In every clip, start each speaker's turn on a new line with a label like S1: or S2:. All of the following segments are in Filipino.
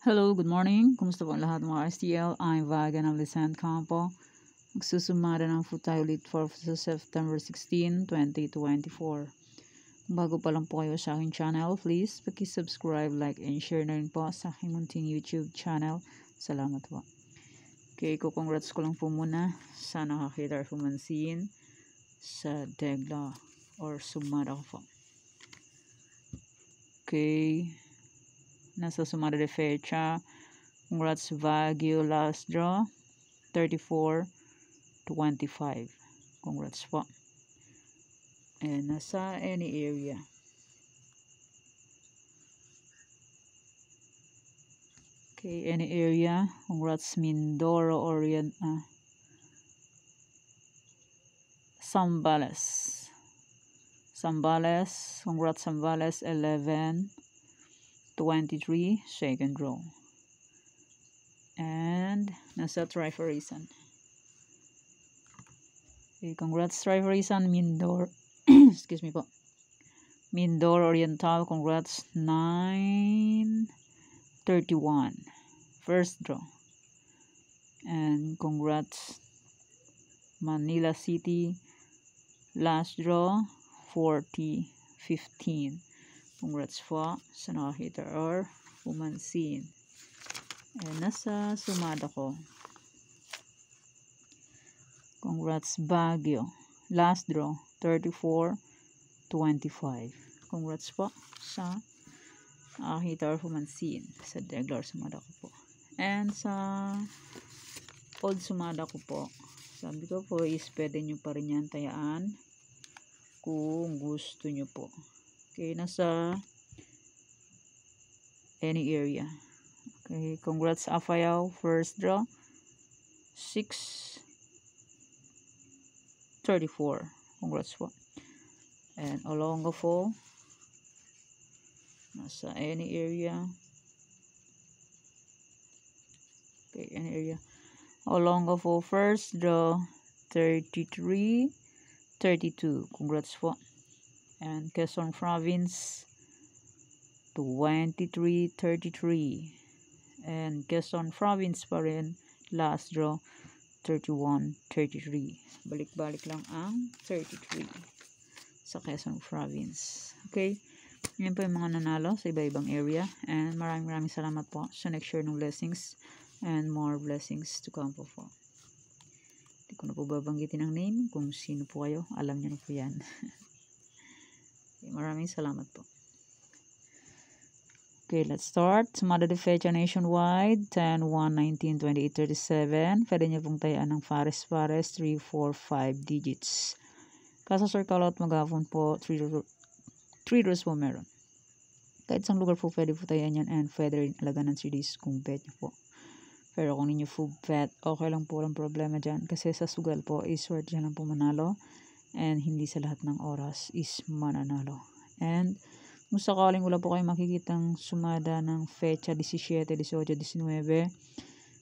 S1: Hello, good morning. Kumusta po ang lahat mga STL? I'm Vagan of Lisan Campo. Magsusumada ng po tayo ulit for September 16, 2024. Kung bago pa lang po kayo sa aking channel, please paki-subscribe, like, and share na rin po sa aking munting YouTube channel. Salamat po. Okay, congrats ko lang po muna sa nakakita or pumansin sa Degla or sumada ko po. Okay, nasa sumada de fecha. Congrats Baguio last draw 34-25. Congrats po. And nasa any area. Okay, any area. Congrats Mindoro Orient Zambales. Congrats Zambales 11-23 second draw. And nasa Triferizan. Okay, congrats Triferizan Mindoro. Excuse me po. Mindoro Oriental, congrats 9-31 first draw. And congrats Manila City last draw 40-15. Congrats po sa nakakita or pumansin. And nasa sumada ko. Congrats Baguio. Last draw 34-25. Congrats po sa nakakita or pumansin sa regular sumada ko po. And sa old sumada ko po, sabi ko po is pwede nyo pa rin yan tayaan kung gusto nyo po. Okay, nasa any area. Okay, congrats Afayao, first draw 6-34. Congrats po. And Olongapo, nasa any area. Okay, any area. Olongapo, first draw 33-32. Congrats po. And Quezon Province 23-33. And Quezon Province pa rin, last draw 31-33. Balik-balik lang ang 33 sa Quezon Province. Okay, yan po yung mga nanalo sa iba-ibang area. And maraming salamat po sa next share ng blessings and more blessings to come po. Hindi ko na po babanggitin ang name. Kung sino po kayo, alam niyo na po yan. Okay, maraming salamat po. Okay, let's start. Sumada de fecha nationwide 10-1-19-28-37. Pwede niyo pong tayaan ng Pares 3, 4, 5 digits. Kaso circle out maghapon po 3 rows po meron. Kahit isang lugar po pwede po tayaan yan, and pwede rin alaga ng 3 days kung bet niyo po. Pero kung ninyo full bet, okay lang po, walang problema dyan. Kasi sa sugal po is worth dyan lang po manalo, and hindi sa lahat ng oras is mananalo. And kung sakaling wala po kayong makikitang sumada ng fecha 17, 18, 19,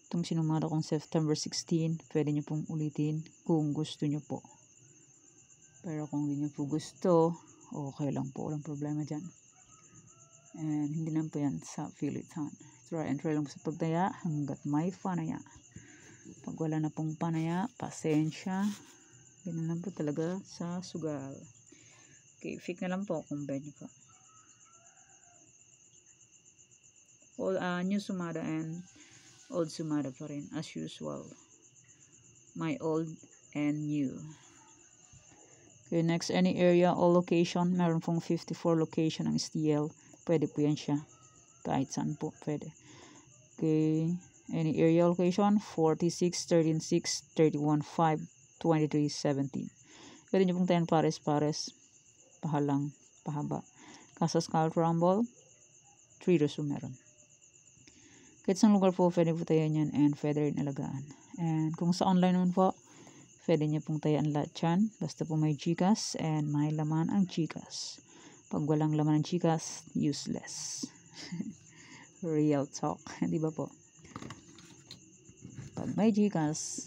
S1: itong sinumada kong September 16, pwede nyo pong ulitin kung gusto nyo po. Pero kung hindi nyo po gusto, okay lang po, walang problema dyan. And hindi lang po yan sa Philitan. Try and try lang po sa pagtaya hanggat may panaya. Pag wala na pong panaya, pasensya. Ganun lang po talaga sa sugal. Okay, fake na lang po kung bet nyo po. New sumada and old sumada pa rin as usual. My old and new. Okay, next, any area or location. Meron pong 54 location ng STL. Pwede po yan siya. Kahit saan po pwede. Okay, any area location 46, 13, 6, 31, 5, 23, 17. Pwede nyo pong tayo pares pahalang, pahaba. Kasas Skull Rumble 3 rows po meron. Kahit sa lugar po, pwede po tayan yan, and pwede rin alagaan. And kung sa online naman po, pwede nyo pong tayaan lahat yan. Basta po may Gcash and may laman ang Gcash. Pag walang laman ang Gcash, useless. Real talk. Di ba po? Pag may Gcash,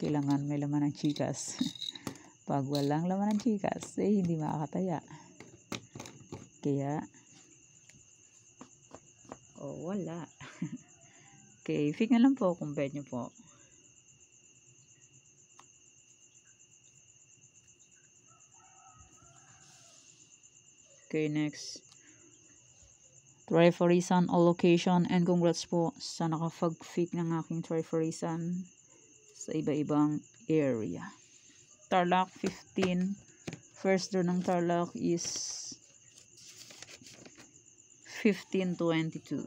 S1: kailangan may laman ang Gcash. Pag walang laman ang Gcash, hindi makakataya. Kaya, wala. Okay, fake na lang po kung bet nyo po. Okay, next. Try for reason all location, and congrats po sa nakapag-fake ng aking try for reason sa iba-ibang area. Tarlac 15. First draw ng Tarlac is 1522.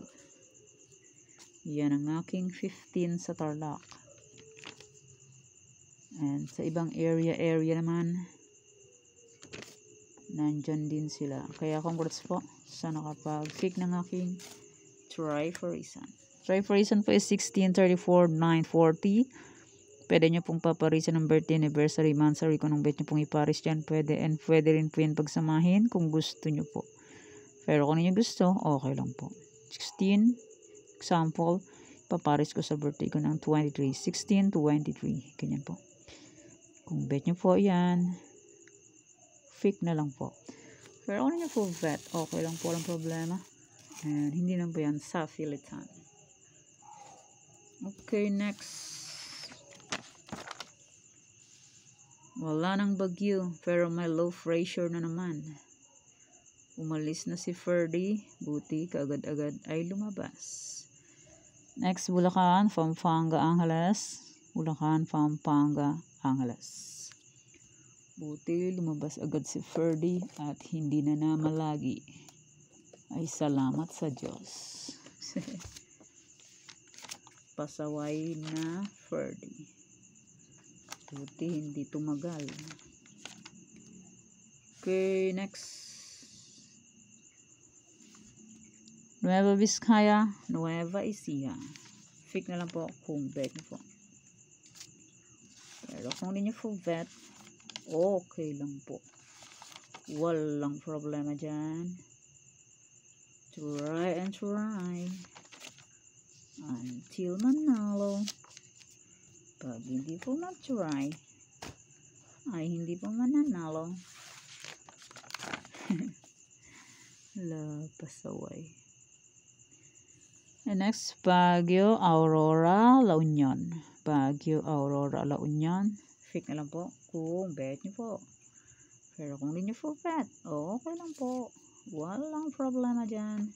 S1: Yan ang aking 15 sa Tarlac. And sa ibang area naman, nandyan din sila. Kaya congrats po sa nakapag-fake ng aking try for reason. Try for reason po is 1634,940. Pwede nyo pong paparisan ng birthday, anniversary, monthsary. Kung anong bet nyo pong iparis dyan, pwede. And pwede rin po yan pagsamahin kung gusto nyo po. Pero kung nyo gusto, okay lang po. 16, example, paparis ko sa birthday ko ng 23. 16 to 23. Ganyan po. Kung bet nyo po yan, fake na lang po. Pero kung nyo po bet, okay lang po, walang problema. And hindi lang po yan sa filitan. Okay, next. Wala nang bagyo, pero may low pressure na naman. Umalis na si Ferdy, buti kaagad-agad ay lumabas. Next, Bulacan, Pampanga, Angeles. Bulacan, Pampanga, Angeles. Buti lumabas agad si Ferdy at hindi na namalagi. Ay salamat sa Diyos. Pasaway na Ferdy. Buti hindi tumagal. Okay, next. Nueva Vizcaya, Nueva Ecija. Fake na lang po kung bet nyo po. Pero kung hindi nyo po bet, okay lang po. Walang problema dyan. Try and try. Until manalo. Pag hindi po mag-try, ay hindi po mananalo. Pasaway. And next, Baguio, Aurora, La Union. Baguio, Aurora, La Union. Fake na lang po kung bet nyo po. Pero kung hindi nyo po bet, okay lang po. Walang problema dyan.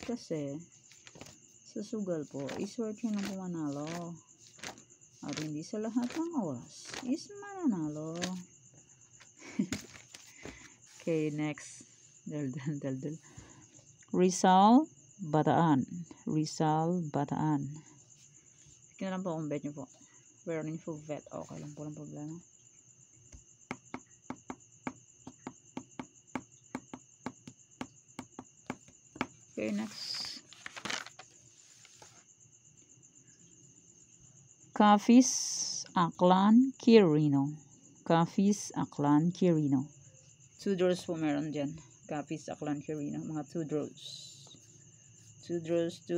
S1: Kasi, sa sugal po, iswerte nyo lang po manalo. At hindi sa lahat ng oras is mananalo. Okay, next. Dal. Rizal, Bataan. Rizal, Bataan. Kaya lang po kung bet nyo po. Pero nyo po bet, okay lang po ng problema. Okay, next. Capiz, Aklan, Quirino. Capiz, Aklan, Quirino. 2 draws po meron dyan. Capiz, Aklan, Quirino. Mga 2 draws. 2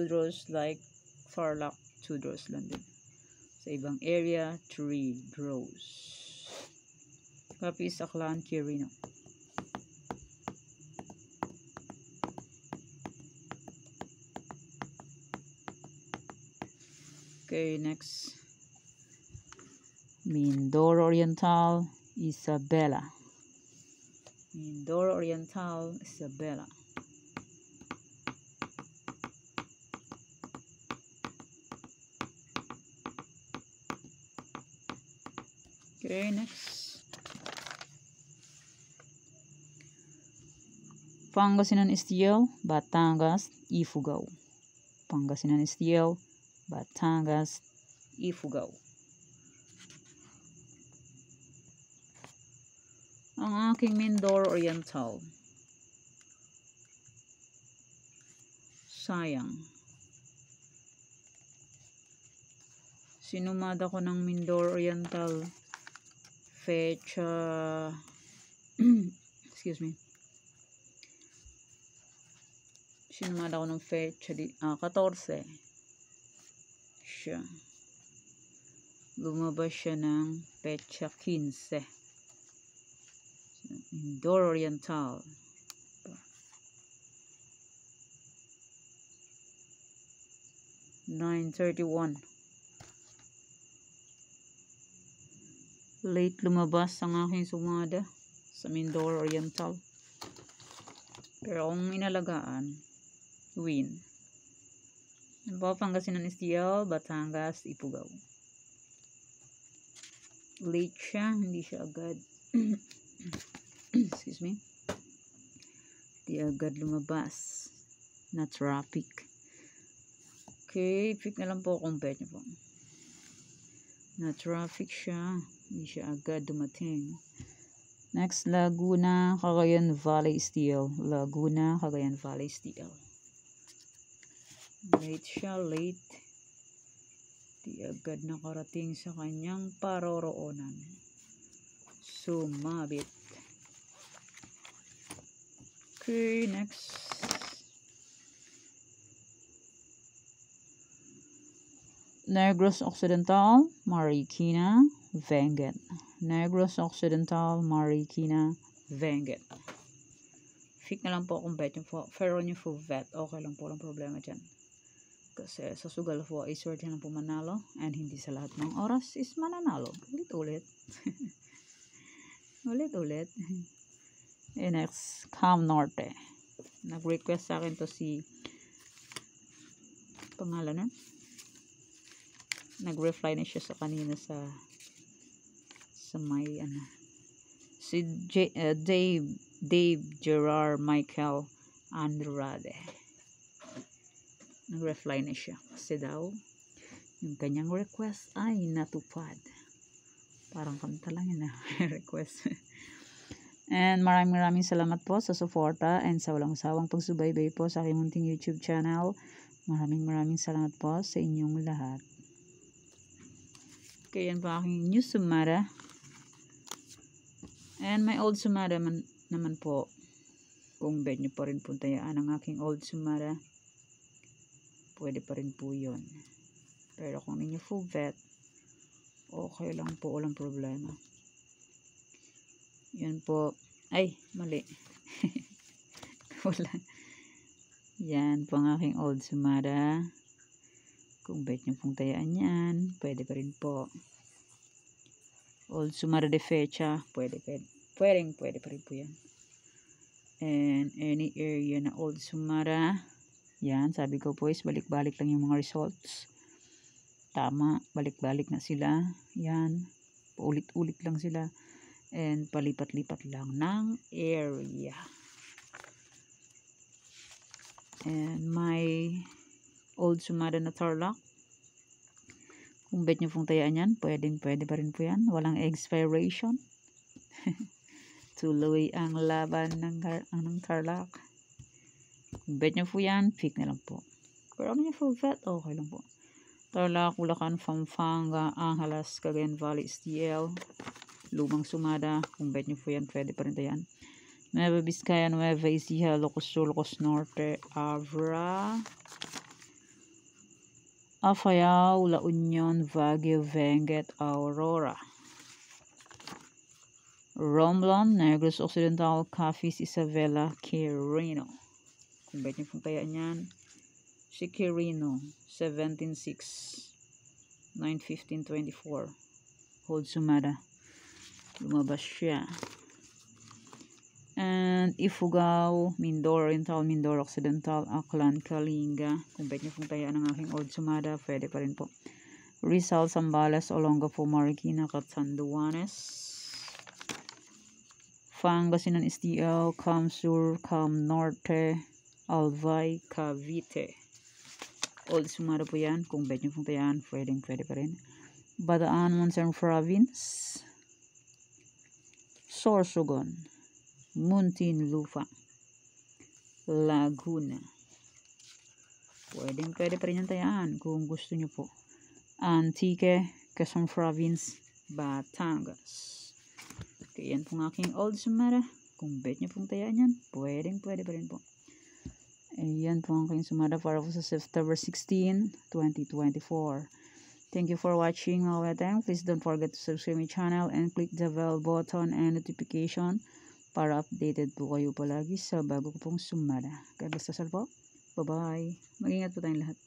S1: draws like Tarlac. 2 draws lang din. Sa ibang area, 3 draws. Capiz, Aklan, Quirino. Okay, next. Mindoro Oriental, Isabela. Mindoro Oriental, Isabela. Okay, next. Pangasinan Estiel, Batangas, Ifugao. Pangasinan Estiel, Batangas, Ifugao. Ang aking Mindoro Oriental. Sayang. Sinumada ko ng Mindoro Oriental fecha excuse me. Sinumada ko ng fecha 14. Siya. Lumabas siya ng fecha 15. Mindoro Oriental. 9:31. Late lumabas ang aking sumada sa Mindoro Oriental. Pero kung inalagaan, win. Pangasinan STL, Batangas, Ifugao. Late siya, hindi siya agad. Excuse me. Hindi agad lumabas na traffic. Okay, pick na lang po kung bet niyo po. Na traffic siya, hindi siya agad dumating. Next, Laguna, Cagayan Valley Steel. Laguna, Cagayan Valley Steel. Late siya, late. Di agad nakarating sa kanyang paroroonan. Sumabit. Okay, next. Negros Occidental, Marikina, Benguet. Negros Occidental, Marikina, Benguet. Pick na lang po kung bet nyo po. Pero nyo po bet. Okay lang po, walang problema dyan. Kasi sa sugal po ay swerte lang po manalo. And hindi sa lahat ng oras is mananalo. Ulit-ulit. Ulit-ulit. And next, Cam Norte. Nag-request sa akin to si pangalan na. Nag-reply na siya sa kanina sa may ano. Si Dave Gerard Michael Andrade. Nag-reply na siya. Kasi daw, yung kanyang request ay natupad. Parang kanta lang yun na request. And maraming salamat po sa suporta and sa walang sawang pagsubaybay po sa aking munting YouTube channel. Maraming salamat po sa inyong lahat. Okay, yan po aking new sumada. And my old sumada naman po. Kung bet nyo pa rin po tayaan ang aking old sumada, pwede pa rin po yun. Pero kung ninyo full bet, okay lang po, walang problema. Yan po. Ay, mali. Wala. Yan po ang aking old sumada. Kung bet nyo pong tayaan yan, pwede pa rin po. Old sumada de fecha, pwede pa rin po yan. And any area na old sumada, yan, sabi ko po is balik-balik lang yung mga results. Tama, balik-balik na sila. Yan, paulit-ulit lang sila. And palipat-lipat lang ng area. And my old sumada na Tarlac, kung bet nyo pong tayaan yan, pwede pa rin po yan. Walang expiration. Tuloy ang laban ng Tarlac. Kung bet nyo po yan, pick na lang po. Pero kung nyo po bet, okay lang po. Tarlac, Bulacan, Pampanga, Angeles, Cagayan Valley, STL, lumang sumada. Kung bet nyo po yan, pwede pa rin tayaan. Nueva Vizcaya, Nueva Ecija, Ilocos Sur, Ilocos Norte, Abra, Afayao, La Union, Baguio, Benguet, Aurora, Romblon, Negros Occidental, Capiz, Isabela, Quirino. Kung bet nyo pong tayaan yan, si Quirino, 17-6, 9-15-24, hold sumada. Lumabas siya. And Ifugao, Mindoro Oriental, Mindoro Occidental, Aklan, Kalinga. Kung bet nyo pong tayaan ang aking old sumada, pwede pa rin po. Rizal, Zambales, Olongapo, Marikina, Catanduanes, Pangasinan STL, Cam Sur, Cam Norte, Albay, Cavite. Old sumada po yan. Kung bet nyo pong tayaan, pwede pa rin. Bataan, Monson Province, Sorsogon, Muntinlupa, Laguna. Pwede pa rin yung tayaan kung gusto nyo po. Antique, Quezon Province, Batangas. Okay, yan pong aking old sumada. Kung bet nyo pong tayaan yan, pwede pa rin po. Ayan po ang aking sumada para po sa September 16, 2024. Thank you for watching mga weteng. Please don't forget to subscribe my channel and click the bell button and notification para updated po kayo palagi sa bago ko pong sumada. Kaya basta po. Bye-bye. Mag-ingat po tayong lahat.